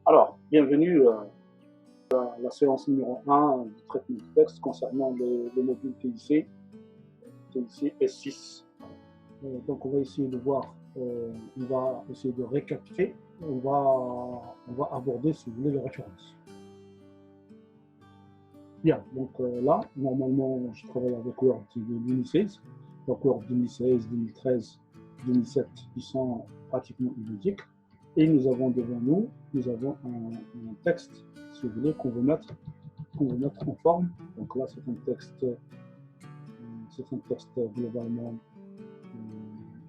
Alors, bienvenue à la séance numéro 1 du traitement de texte concernant le module TIC S6. Donc, on va essayer de voir, on va essayer de récapituler, on va aborder, si vous voulez, les références. Bien, donc là, normalement, je travaille avec Word de 2016. Donc, Word 2016, 2013, 2007, ils sont pratiquement identiques. Et nous avons devant nous, nous avons un texte, si vous voulez, qu'on veut mettre en forme. Donc là, c'est un texte globalement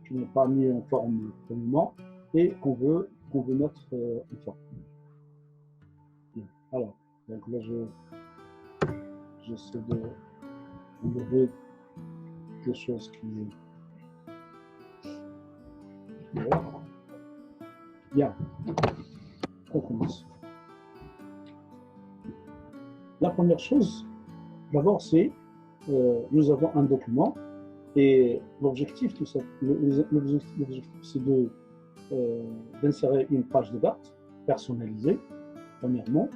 qui n'est pas mis en forme pour le moment et qu'on veut mettre en forme. Bien. Alors, donc là, j'essaie de enlever des choses qui... Voilà. Bien, on commence. La première chose, d'abord, c'est nous avons un document et l'objectif, c'est d'insérer une page de date personnalisée, premièrement.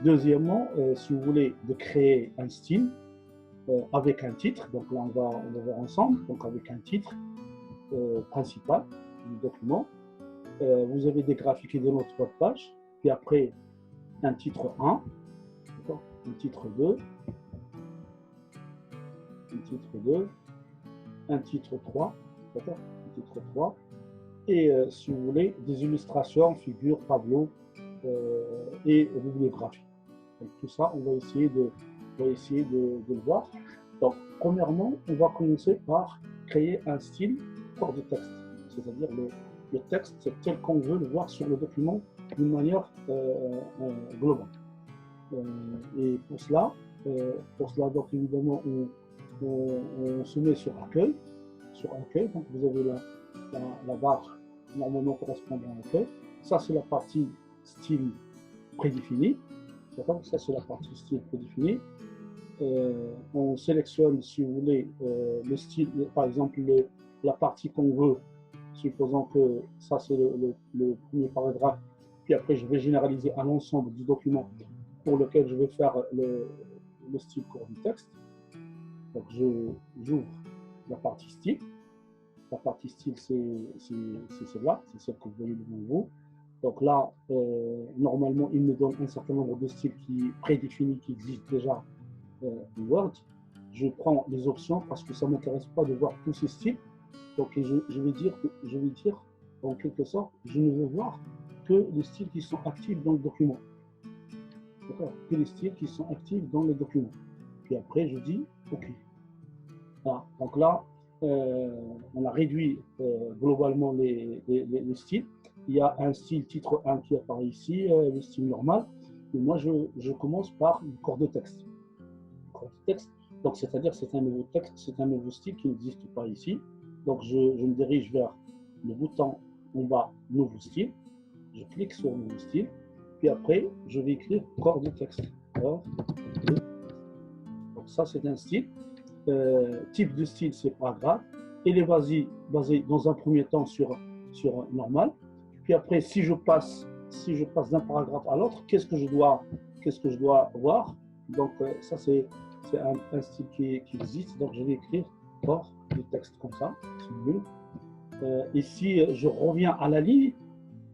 Deuxièmement, si vous voulez, de créer un style avec un titre. Donc là, on va voir ensemble, donc avec un titre principal du document. Vous avez des graphiques et des notes de page, puis après un titre 1, un titre 2, un titre 2, un titre 3, un titre 3, et si vous voulez, des illustrations, figures, tableaux et bibliographie. Donc tout ça, on va essayer de le voir. Donc, premièrement, on va commencer par créer un style corps de texte, c'est-à-dire le texte tel qu'on veut le voir sur le document d'une manière globale. Et pour cela, donc évidemment, on se met sur accueil. Donc vous avez la barre normalement correspondant à accueil. Ça, c'est la partie style prédéfini. Ça, c'est la partie style prédéfini. On sélectionne, si vous voulez, le style, par exemple, la partie qu'on veut, supposons que ça, c'est le premier paragraphe, puis après, je vais généraliser à l'ensemble du document pour lequel je vais faire le style corps du texte. Donc, j'ouvre la partie style. La partie style, c'est celle-là, c'est celle que vous voyez devant vous. Donc là, normalement, il me donne un certain nombre de styles prédéfinis qui existent déjà en Word. Je prends les options parce que ça ne m'intéresse pas de voir tous ces styles. Donc je vais dire, en quelque sorte, je ne veux voir que les styles qui sont actifs dans le document. D'accord? Que les styles qui sont actifs dans le document. Puis après, je dis OK. Voilà. Donc là, on a réduit globalement les styles. Il y a un style titre 1 qui apparaît ici, le style normal. Et moi, je commence par le corps de texte. Donc, c'est-à-dire c'est un nouveau texte, c'est un nouveau style qui n'existe pas ici. Donc, je me dirige vers le bouton en bas, nouveau style. Je clique sur nouveau style. Puis après, je vais écrire corps de texte. Donc, ça, c'est un style. Type de style, c'est paragraphe. Il est basé dans un premier temps sur normal. Puis après, si je passe d'un paragraphe à l'autre, qu'est-ce que je dois voir? Donc ça, c'est un style qui existe. Donc je vais écrire corps du texte comme ça. C'est nul. Ici, je reviens à la ligne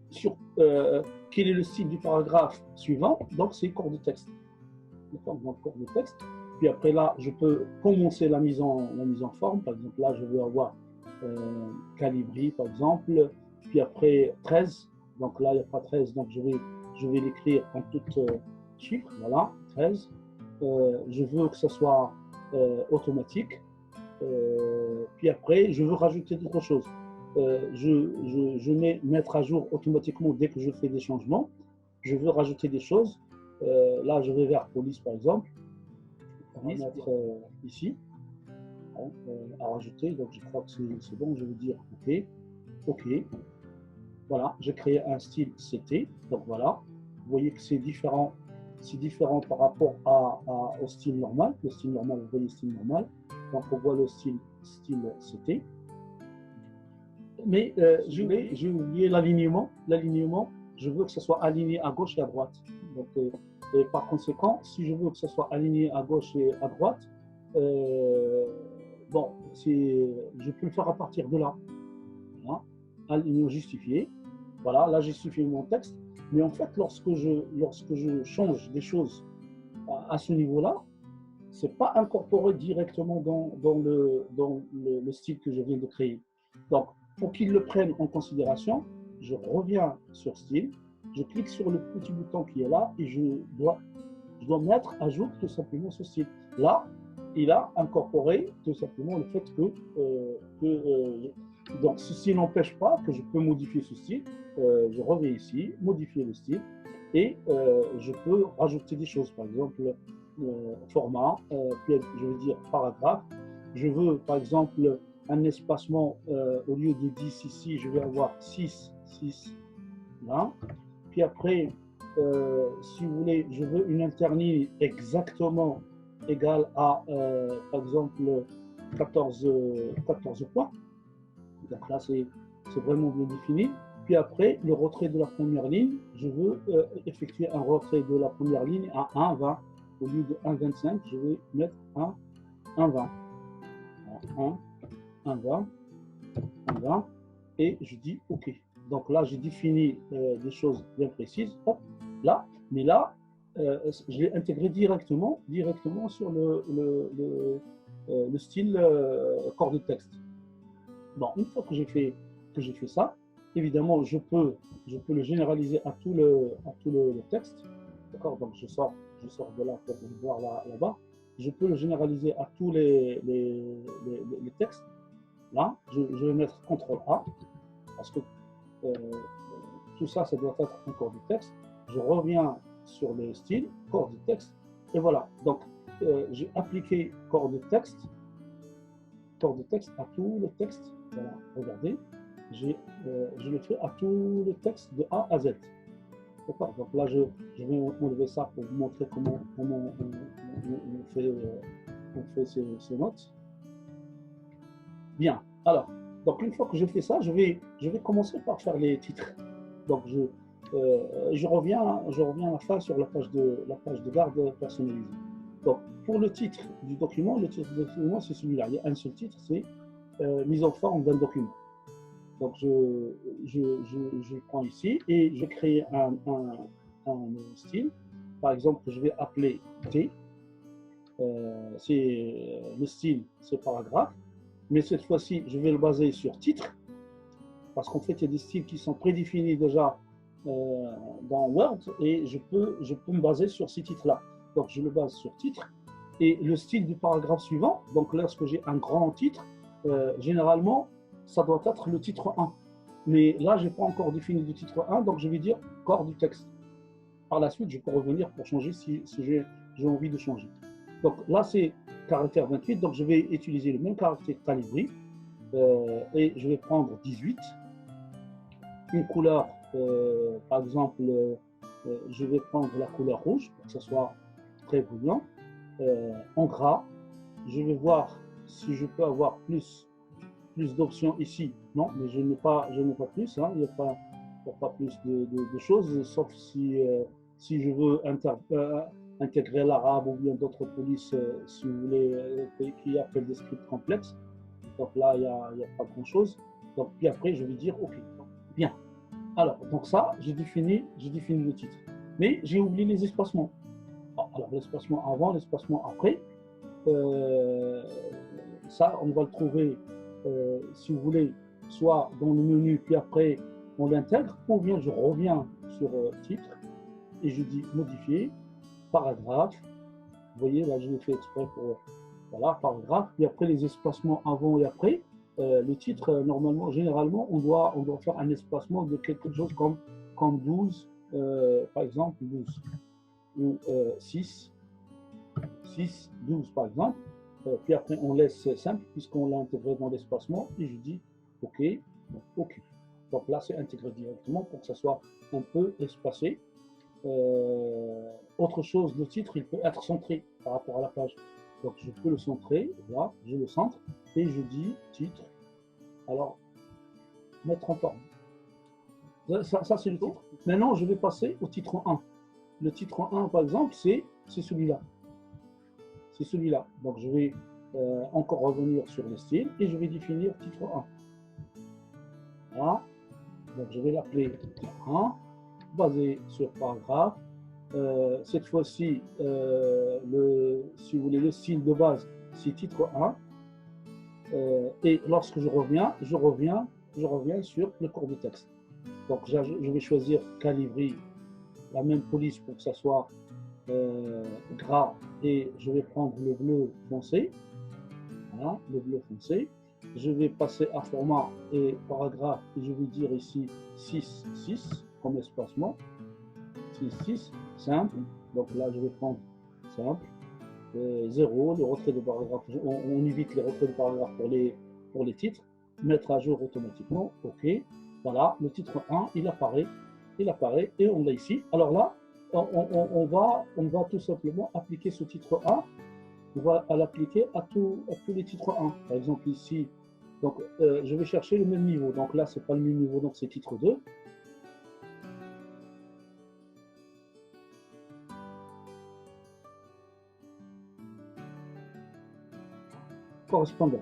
sur quel est le style du paragraphe suivant. Donc c'est corps de texte. Donc corps de texte. Puis après là, je peux commencer la mise en forme. Par exemple, là, je vais avoir Calibri, par exemple. Puis après 13. Donc là, il n'y a pas 13. Donc je vais l'écrire en tout chiffre. Voilà, 13. Je veux que ce soit automatique. Puis après, je veux rajouter d'autres choses. Je mets mettre à jour automatiquement dès que je fais des changements. Je veux rajouter des choses. Là, je vais vers police, par exemple. On va mettre ici à rajouter. Donc, je crois que c'est bon. Je vais dire OK. OK. Voilà, j'ai créé un style CT. Donc, voilà. Vous voyez que c'est différent par rapport au style normal. Le style normal, vous voyez le style normal. Donc, on voit le style CT. Mais j'ai oublié l'alignement. Je je veux que ce soit aligné à gauche et à droite. Donc, et par conséquent, si je veux que ce soit aligné à gauche et à droite, bon, je peux le faire à partir de là. Voilà. Alignement justifié. Voilà, là, j'ai justifié mon texte. Mais en fait, lorsque je change des choses à ce niveau-là, ce n'est pas incorporé directement dans le style que je viens de créer. Donc, pour qu'ils le prennent en considération, je reviens sur style, je clique sur le petit bouton qui est là et je dois mettre, ajoute tout simplement ce style. Là, il a incorporé tout simplement le fait donc ceci n'empêche pas que je peux modifier ce style. Je reviens ici, modifier le style et je peux rajouter des choses, par exemple format, puis je vais dire paragraphe. Je veux par exemple un espacement au lieu de 10 ici, je vais avoir 6 là. Puis après, si vous voulez, je veux une interligne exactement égale à, par exemple, 14 points. Donc là, c'est vraiment bien défini. Puis après, le retrait de la première ligne, je veux effectuer un retrait de la première ligne à 1,20. Au lieu de 1,25, je vais mettre 1,20. 1,20. 1,20. Et je dis OK. Donc là, j'ai défini des choses bien précises. Hop, là, mais là, je l'ai intégré directement sur le style corps de texte. Bon, une fois que j'ai fait ça, évidemment, je peux le généraliser à tout le texte. D'accord. Donc je sors de là pour le voir là-bas. Je peux le généraliser à tous les textes. Là, je vais mettre CTRL A parce que tout ça, ça doit être un corps du texte. Je reviens sur les styles, corps du texte, et voilà. Donc, j'ai appliqué corps de texte à tout le texte. Voilà, regardez, je le fais à tout le texte de A à Z. D'accord. Donc là, je vais enlever ça pour vous montrer comment on fait ces notes. Bien. Alors, donc une fois que j'ai fait ça, je vais commencer par faire les titres. Donc je reviens à la fin sur la page de garde personnalisée. Donc pour le titre du document, c'est celui-là. Il y a un seul titre, c'est mise en forme d'un document. Donc je prends ici et je crée un style. Par exemple, je vais appeler T. C'est le style, c'est paragraphe. Mais cette fois-ci, je vais le baser sur titre, parce qu'en fait, il y a des styles qui sont prédéfinis déjà dans Word, et je peux me baser sur ces titres-là. Donc, je le base sur titre, et le style du paragraphe suivant, donc lorsque j'ai un grand titre, généralement, ça doit être le titre 1. Mais là, je n'ai pas encore défini le titre 1, donc je vais dire corps du texte. Par la suite, je peux revenir pour changer si j'ai envie de changer. Donc là, c'est caractère 28, donc je vais utiliser le même caractère calibri et je vais prendre 18. Une couleur, par exemple, je vais prendre la couleur rouge pour que ce soit très brillant. En gras, je vais voir si je peux avoir plus d'options ici. Non, mais je n'ai pas plus, hein. Il n'y a pas plus de choses, sauf si je veux intégrer l'arabe ou bien d'autres polices, si vous voulez, qui appellent des scripts complexes. Donc là, il n'y a pas grand-chose. Donc, puis après, je vais dire OK. Bien. Alors, donc ça, j'ai défini le titre. Mais j'ai oublié les espacements. Alors, l'espacement avant, l'espacement après, ça, on va le trouver, si vous voulez, soit dans le menu, puis après, on l'intègre, ou bien je reviens sur titre et je dis modifier, paragraphe. Vous voyez, là, je l'ai fait exprès pour, voilà, paragraphe. Puis après, les espacements avant et après. Le titre, normalement, généralement, on doit faire un espacement de quelque chose comme 12, par exemple, 12, ou 6, 12, par exemple. Puis après, on laisse simple, puisqu'on l'a intégré dans l'espacement, et je dis OK, OK. Donc là, c'est intégré directement pour que ça soit un peu espacé. Autre chose, le titre, il peut être centré par rapport à la page. Donc je peux le centrer, là, je le centre, et je dis titre, alors mettre en forme. Ça, c'est le titre. Maintenant, je vais passer au titre 1. Le titre 1, par exemple, c'est celui-là. C'est celui-là. Donc, je vais encore revenir sur le style et je vais définir titre 1. Voilà. Donc, je vais l'appeler titre 1, basé sur paragraphe. Cette fois-ci, si vous voulez, le style de base, c'est titre 1. Et lorsque je reviens sur le corps de texte. Donc, je vais choisir Calibri, la même police pour que ça soit gras, et je vais prendre le bleu foncé. Voilà, le bleu foncé. Je vais passer à format et paragraphe, et je vais dire ici 6, 6 comme espacement. 6, 6, simple. Donc là, je vais prendre simple. 0, le retrait de paragraphe, on évite les retraits de paragraphe pour les titres, mettre à jour automatiquement, ok, voilà, le titre 1, il apparaît, et on l'a ici. Alors là, on va tout simplement appliquer ce titre 1, on va l'appliquer à tous les titres 1, par exemple ici, donc je vais chercher le même niveau, donc là, c'est pas le même niveau, donc c'est titre 2, correspondant.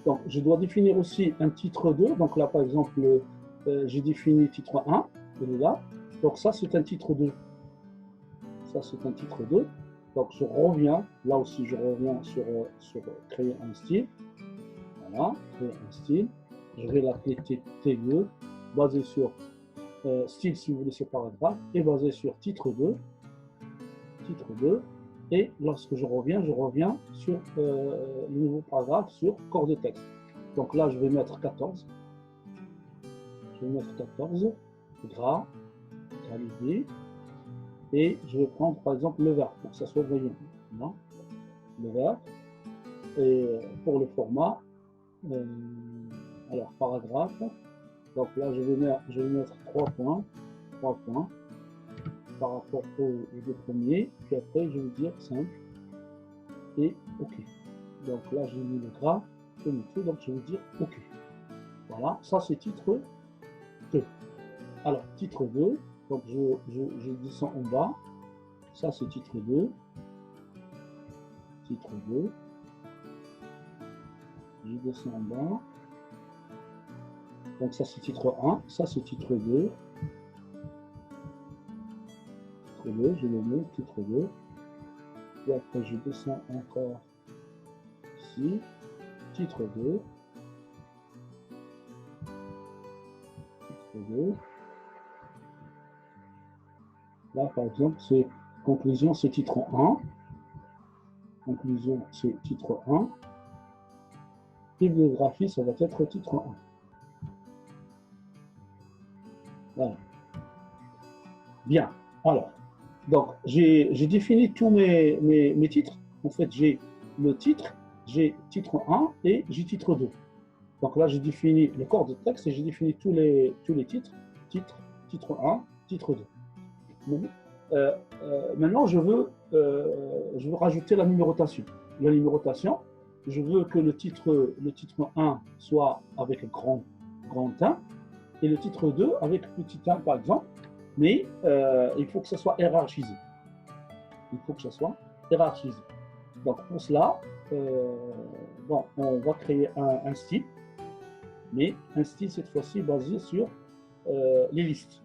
Donc, je dois définir aussi un titre 2. Donc là, par exemple, j'ai défini titre 1, il est là. Donc ça, c'est un titre 2. Ça, c'est un titre 2. Donc, je reviens, là aussi, je reviens sur créer un style. Voilà, créer un style. Je vais l'appeler T2, basé sur style, si vous voulez, sur paragraphe, et basé sur titre 2. Titre 2. Et lorsque je reviens sur le nouveau paragraphe sur corps de texte. Donc là, je vais mettre 14. Je vais mettre 14, gras, qualité, et je vais prendre par exemple le vert pour que ça soit voyant. Non, le vert. Et pour le format, alors paragraphe. Donc là, je vais mettre 3 points par rapport aux deux premiers, puis après je vais dire simple et OK. Donc là j'ai mis le gras, je mets tout, donc je vais dire OK. Voilà, ça c'est titre 2. Alors titre 2, donc je descends en bas, ça c'est titre 2, titre 2, je descends en bas, donc ça c'est titre 1, ça c'est titre 2, je le mets, titre 2, et après je descends encore ici, titre 2, titre 2, là par exemple c'est conclusion, c'est titre 1, conclusion c'est titre 1, bibliographie ça va être titre 1. Voilà. Bien, alors, donc j'ai défini tous mes titres. En fait, j'ai le titre, j'ai titre 1 et j'ai titre 2. Donc là, j'ai défini le corps de texte et j'ai défini tous les titres, titre 1, titre 2. Bon, maintenant, je veux rajouter la numérotation. La numérotation, je veux que le titre 1 soit avec grand 1 et le titre 2 avec petit 1, par exemple. Mais il faut que ça soit hiérarchisé. Il faut que ça soit hiérarchisé. Donc pour cela, bon, on va créer un style, mais un style cette fois-ci basé sur les listes.